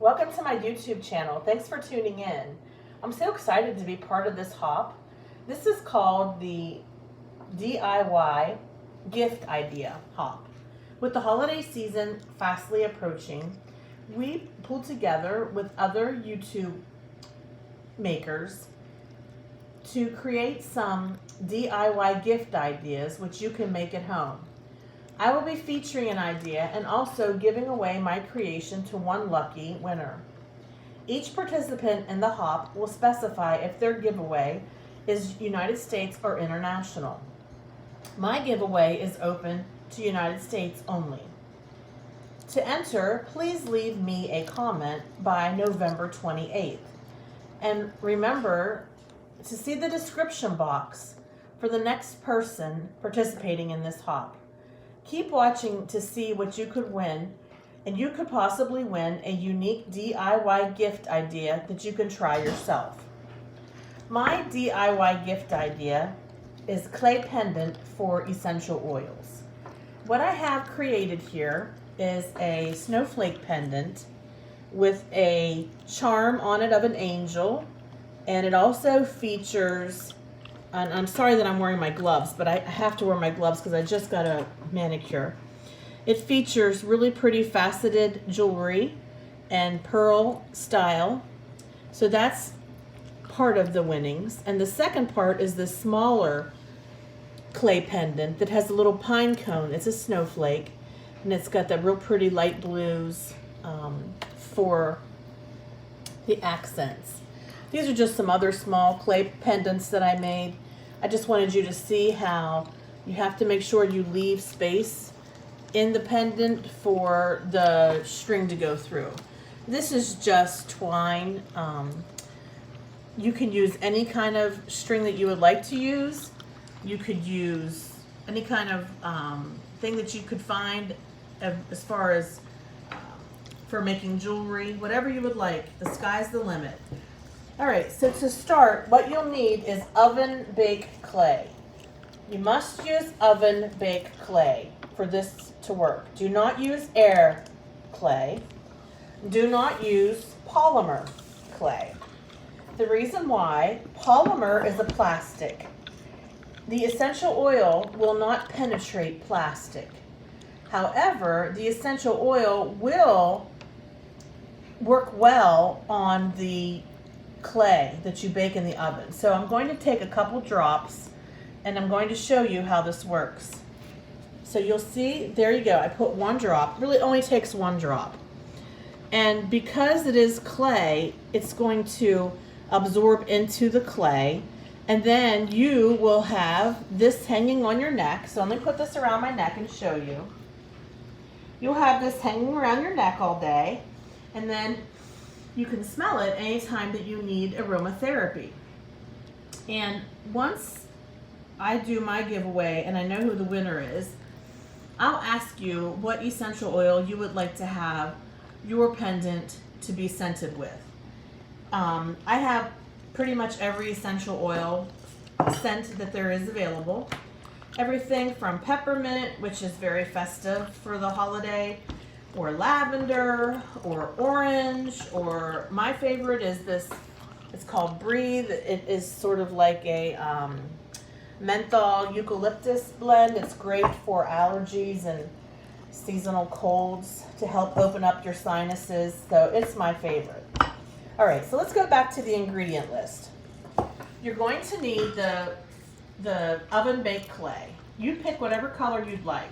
Welcome to my YouTube channel. Thanks for tuning in. I'm so excited to be part of this hop. This is called the DIY gift idea hop. With the holiday season fastly approaching, we pulled together with other YouTube makers to create some DIY gift ideas which you can make at home. I will be featuring an idea and also giving away my creation to one lucky winner. Each participant in the hop will specify if their giveaway is United States or international. My giveaway is open to United States only. To enter, please leave me a comment by November 28th. And remember to see the description box for the next person participating in this hop. Keep watching to see what you could win, and you could possibly win a unique DIY gift idea that you can try yourself. My DIY gift idea is clay pendant for essential oils. What I have created here is a snowflake pendant with a charm on it of an angel, and it also features, and I'm sorry that I'm wearing my gloves, but I have to wear my gloves because I just got a manicure. It features really pretty faceted jewelry and pearl style. So that's part of the winnings. And the second part is the smaller clay pendant that has a little pine cone. It's a snowflake, and it's got that real pretty light blues for the accents. These are just some other small clay pendants that I made. I just wanted you to see how you have to make sure you leave space in the pendant for the string to go through. This is just twine. You can use any kind of string that you would like to use. You could use any kind of thing that you could find as far as for making jewelry, whatever you would like. The sky's the limit. All right, so to start, what you'll need is oven baked clay. You must use oven baked clay for this to work. Do not use air clay. Do not use polymer clay. The reason why, polymer is a plastic. The essential oil will not penetrate plastic. However, the essential oil will work well on the clay that you bake in the oven. So I'm going to take a couple drops and I'm going to show you how this works. So you'll see, there you go, I put one drop. Really only takes one drop. And because it is clay, it's going to absorb into the clay, and then you will have this hanging on your neck. So let me put this around my neck and show you. You'll have this hanging around your neck all day, and then you can smell it anytime that you need aromatherapy. And once I do my giveaway and I know who the winner is, I'll ask you what essential oil you would like to have your pendant to be scented with. I have pretty much every essential oil scent that there is available. Everything from peppermint, which is very festive for the holiday, or lavender, or orange, or my favorite is this, it's called Breathe. It is sort of like a menthol eucalyptus blend. It's great for allergies and seasonal colds to help open up your sinuses. So it's my favorite. All right, so let's go back to the ingredient list. You're going to need the oven baked clay. You pick whatever color you'd like.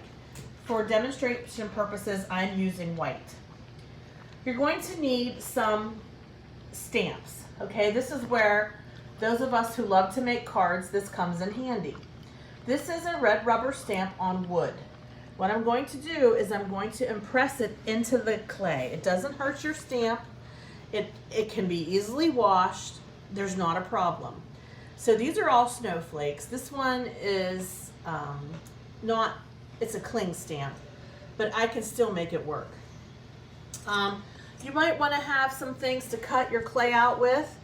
For demonstration purposes, I'm using white. You're going to need some stamps. Okay, this is where those of us who love to make cards, this comes in handy. This is a red rubber stamp on wood. What I'm going to do is I'm going to impress it into the clay. It doesn't hurt your stamp. It can be easily washed. There's not a problem. So these are all snowflakes. This one is not, it's a cling stamp, but I can still make it work. You might want to have some things to cut your clay out with.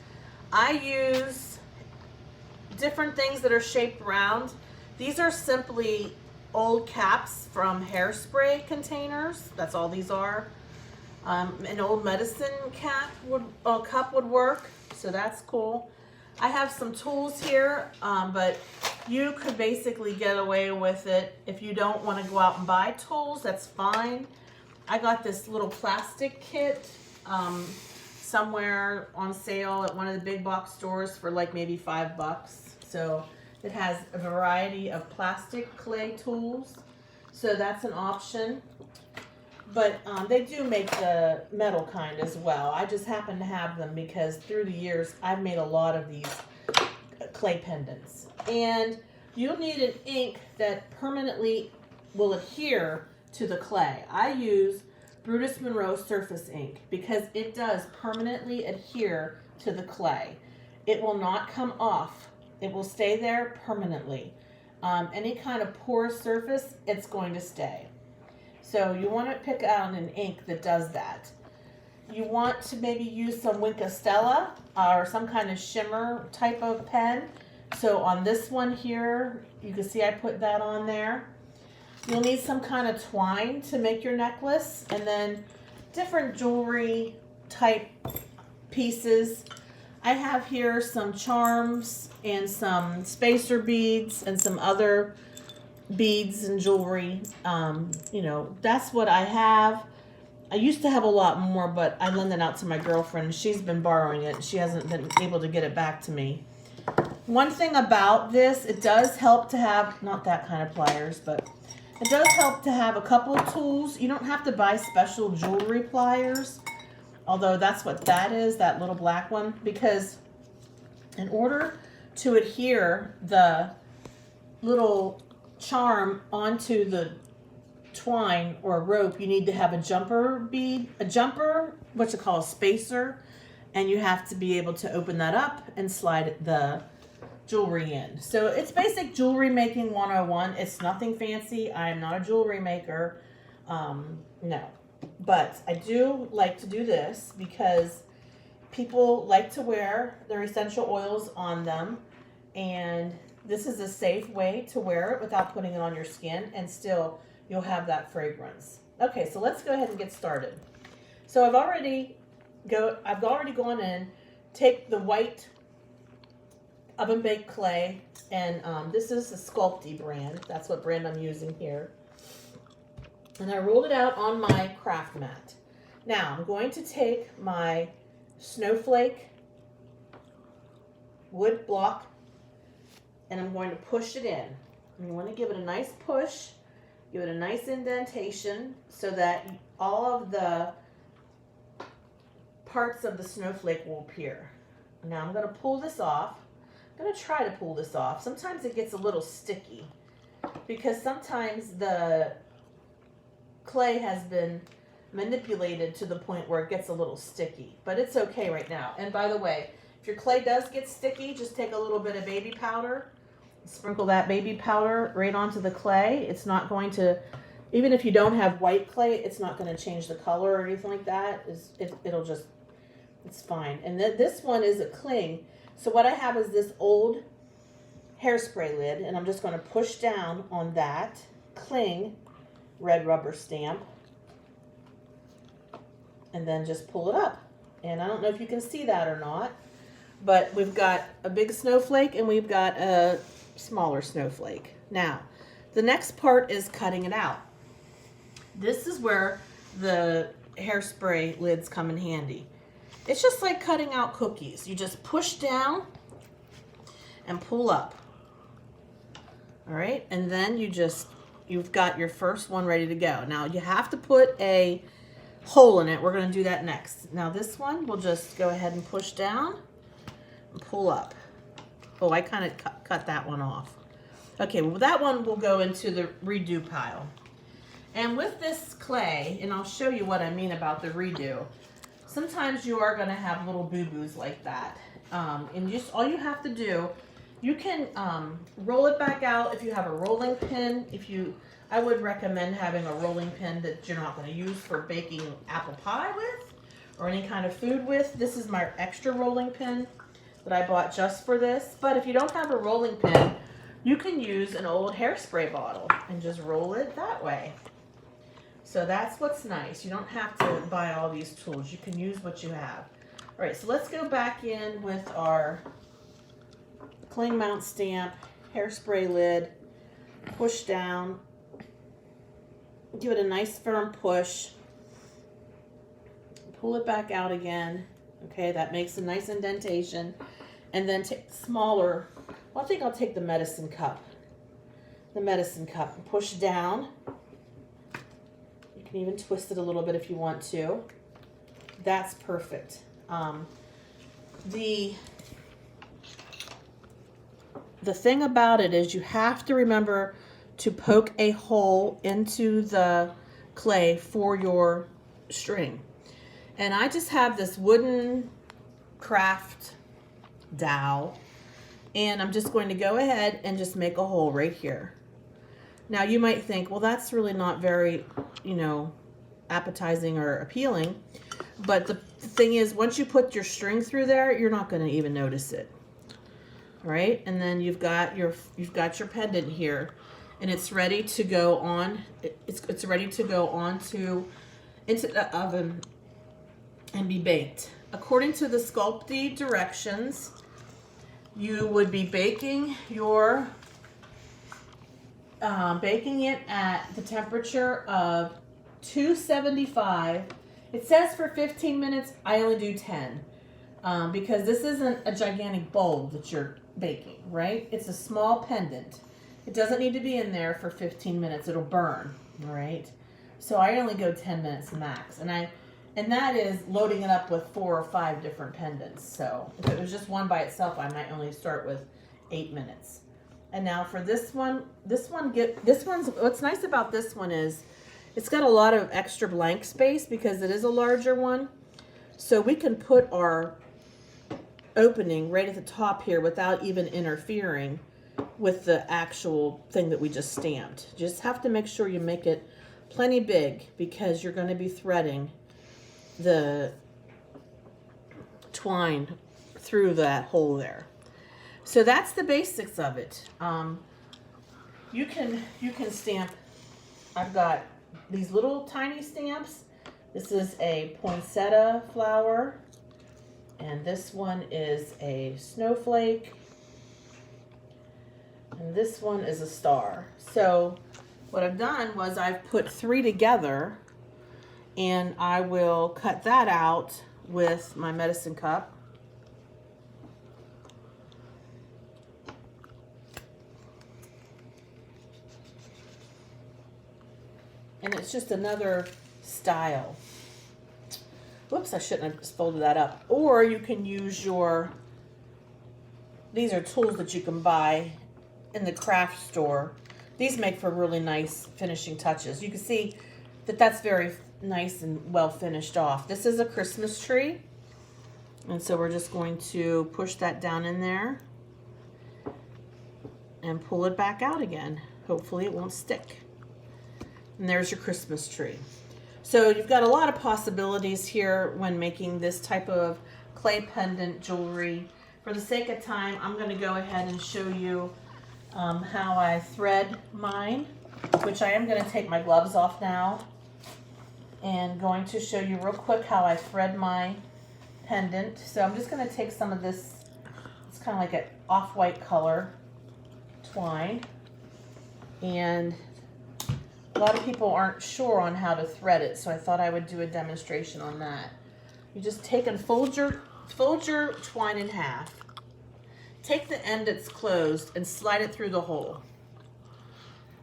I use different things that are shaped round. These are simply old caps from hairspray containers. That's all these are. An old medicine cup would work, so that's cool. I have some tools here, but you could basically get away with it. If you don't want to go out and buy tools, that's fine. I got this little plastic kit somewhere on sale at one of the big box stores for like maybe $5. So it has a variety of plastic clay tools. So that's an option. But they do make the metal kind as well. I just happen to have them because through the years I've made a lot of these clay pendants. And you'll need an ink that permanently will adhere to the clay. I use Brutus Monroe surface ink because it does permanently adhere to the clay. It will not come off. It will stay there permanently. Any kind of porous surface, it's going to stay. So you want to pick out an ink that does that. You want to maybe use some Wink Stella or some kind of shimmer type of pen. So on this one here, you can see I put that on there. You'll need some kind of twine to make your necklace, and then different jewelry type pieces. I have here some charms and some spacer beads and some other beads and jewelry. You know, that's what I have. I used to have a lot more, but I lent it out to my girlfriend. She's been borrowing it. She hasn't been able to get it back to me. One thing about this, it does help to have, not that kind of pliers, but it does help to have a couple of tools. You don't have to buy special jewelry pliers, although that's what that is, that little black one, because in order to adhere the little charm onto the twine or rope, you need to have a jumper bead, what you call a spacer, and you have to be able to open that up and slide the jewelry in. So it's basic jewelry making 101. It's nothing fancy. I am not a jewelry maker. No. But I do like to do this because people like to wear their essential oils on them, and this is a safe way to wear it without putting it on your skin, and still you'll have that fragrance. Okay, so let's go ahead and get started. So I've already gone in, take the white oven baked clay, and this is the Sculpty brand. That's what brand I'm using here. And I rolled it out on my craft mat. Now I'm going to take my snowflake wood block and I'm going to push it in. You want to give it a nice push, give it a nice indentation so that all of the parts of the snowflake will appear. Now I'm going to pull this off. I'm going to try to pull this off. Sometimes it gets a little sticky because sometimes the clay has been manipulated to the point where it gets a little sticky, but it's okay right now. And by the way, if your clay does get sticky, just take a little bit of baby powder, sprinkle that baby powder right onto the clay. It's not going to, even if you don't have white clay, it's not going to change the color or anything like that. It'll just, it's fine. And then this one is a cling. So what I have is this old hairspray lid, and I'm just going to push down on that cling red rubber stamp and then just pull it up. And I don't know if you can see that or not, but we've got a big snowflake and we've got a smaller snowflake. Now, the next part is cutting it out. This is where the hairspray lids come in handy. It's just like cutting out cookies. You just push down and pull up. All right, and then you've got your first one ready to go. Now you have to put a hole in it. We're going to do that next. Now this one, we'll just go ahead and push down and pull up. Oh, I kind of cut that one off. Okay, well that one will go into the redo pile. And with this clay, and I'll show you what I mean about the redo, sometimes you are going to have little boo-boos like that. And just all you have to do, you can roll it back out if you have a rolling pin. I would recommend having a rolling pin that you're not going to use for baking apple pie with or any kind of food with. This is my extra rolling pin that I bought just for this. But if you don't have a rolling pin, you can use an old hairspray bottle and just roll it that way. So that's what's nice. You don't have to buy all these tools. You can use what you have. All right, so let's go back in with our cling mount stamp, hairspray lid, push down, give it a nice firm push, pull it back out again. Okay, that makes a nice indentation. And then take smaller, well, I think I'll take the medicine cup. The medicine cup, and push down. You can even twist it a little bit if you want to. That's perfect. The thing about it is you have to remember to poke a hole into the clay for your string. And I just have this wooden craft dowel, and I'm just going to go ahead and just make a hole right here. Now you might think, well, that's really not very, appetizing or appealing. But the thing is, once you put your string through there, you're not going to even notice it. All right, and then you've got your pendant here, and it's ready to go on. It's ready to go into the oven and be baked. According to the Sculpty directions, you would be baking it at the temperature of 275. It says for 15 minutes. I only do 10 because this isn't a gigantic bowl that you're baking, right? It's a small pendant. It doesn't need to be in there for 15 minutes. It'll burn, all right? So I only go 10 minutes max, and that is loading it up with 4 or 5 different pendants. So if it was just one by itself, I might only start with 8 minutes. And now for this one, what's nice about this one is it's got a lot of extra blank space because it is a larger one. So we can put our opening right at the top here without even interfering with the actual thing that we just stamped. Just have to make sure you make it plenty big because you're going to be threading the twine through that hole there. So that's the basics of it. You can stamp. I've got these little tiny stamps. This is a poinsettia flower, and this one is a snowflake, and this one is a star. So what I've done was I've put 3 together, and I will cut that out with my medicine cup. And it's just another style. Whoops, I shouldn't have folded that up. Or you can use these are tools that you can buy in the craft store. These make for really nice finishing touches. You can see that that's very nice and well finished off. This is a Christmas tree. And so we're just going to push that down in there and pull it back out again. Hopefully it won't stick. And there's your Christmas tree. So you've got a lot of possibilities here when making this type of clay pendant jewelry. For the sake of time, I'm going to go ahead and show you how I thread mine, which I am going to take my gloves off now, and going to show you real quick how I thread my pendant. So I'm just going to take some of this, it's kind of like an off-white color twine, and a lot of people aren't sure on how to thread it, so I thought I would do a demonstration on that. You just take and fold your twine in half. Take the end that's closed and slide it through the hole.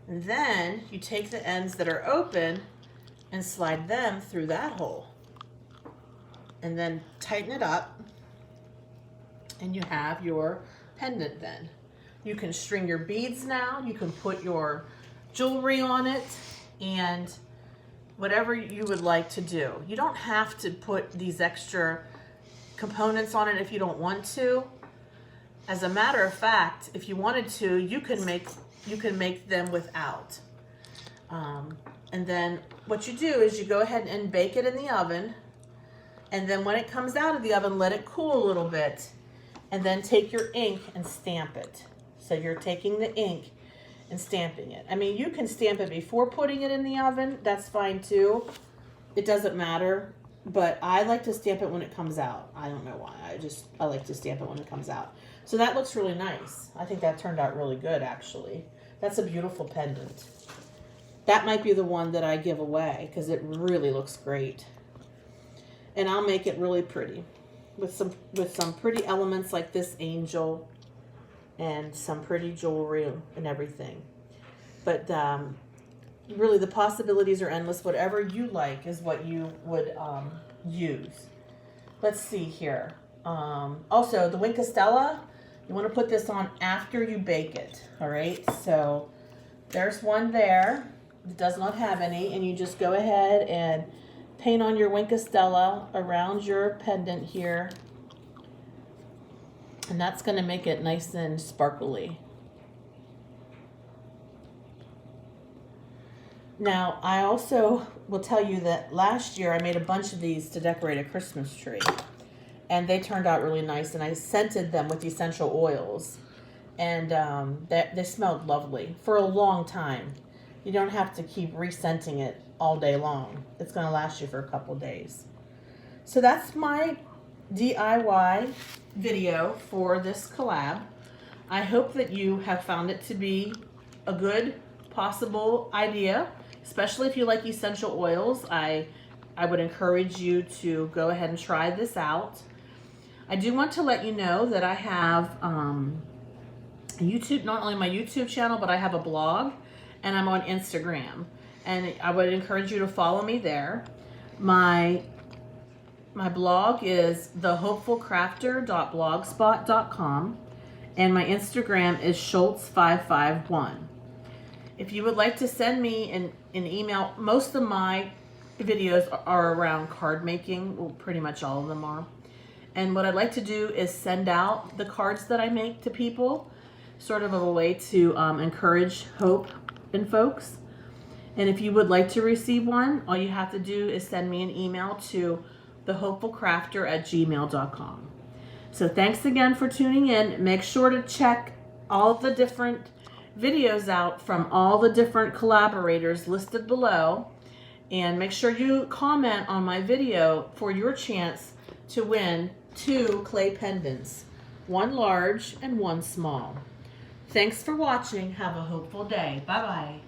And then you take the ends that are open and slide them through that hole. And then tighten it up, and you have your pendant then. You can string your beads now. You can put your jewelry on it, and whatever you would like to do. You don't have to put these extra components on it if you don't want to. As a matter of fact, if you wanted to, you can make them without. And then what you do is you go ahead and bake it in the oven, and then when it comes out of the oven, let it cool a little bit, and then take your ink and stamp it. So you're taking the ink and stamping it. I mean, you can stamp it before putting it in the oven. That's fine too. It doesn't matter. But I like to stamp it when it comes out. I don't know why. I like to stamp it when it comes out. So that looks really nice. I think that turned out really good, actually. That's a beautiful pendant. That might be the one that I give away because it really looks great. And I'll make it really pretty with some pretty elements like this angel and some pretty jewelry and everything. But really, the possibilities are endless. Whatever you like is what you would use. Let's see here. Also, the Wink Stella, you want to put this on after you bake it. All right, so there's one there that does not have any, and you just go ahead and paint on your Wink Stella around your pendant here, and that's going to make it nice and sparkly. Now, I also will tell you that last year I made a bunch of these to decorate a Christmas tree. And they turned out really nice. And I scented them with essential oils. And they smelled lovely for a long time. You don't have to keep rescenting it all day long. It's going to last you for a couple days. So that's my DIY video for this collab. I hope that you have found it to be a good possible idea. Especially if you like essential oils, I would encourage you to go ahead and try this out. I do want to let you know that I have YouTube, not only my YouTube channel, but I have a blog, and I'm on Instagram. And I would encourage you to follow me there. My blog is thehopefulcrafter.blogspot.com, and my Instagram is Schultz551. If you would like to send me an email, most of my videos are around card making. Well, pretty much all of them are. And what I'd like to do is send out the cards that I make to people, sort of a way to encourage hope in folks. And if you would like to receive one, all you have to do is send me an email to thehopefulcrafter@gmail.com. So thanks again for tuning in. Make sure to check all the different videos out from all the different collaborators listed below, and make sure you comment on my video for your chance to win 2 clay pendants, one large and one small. Thanks for watching. Have a hopeful day. Bye bye.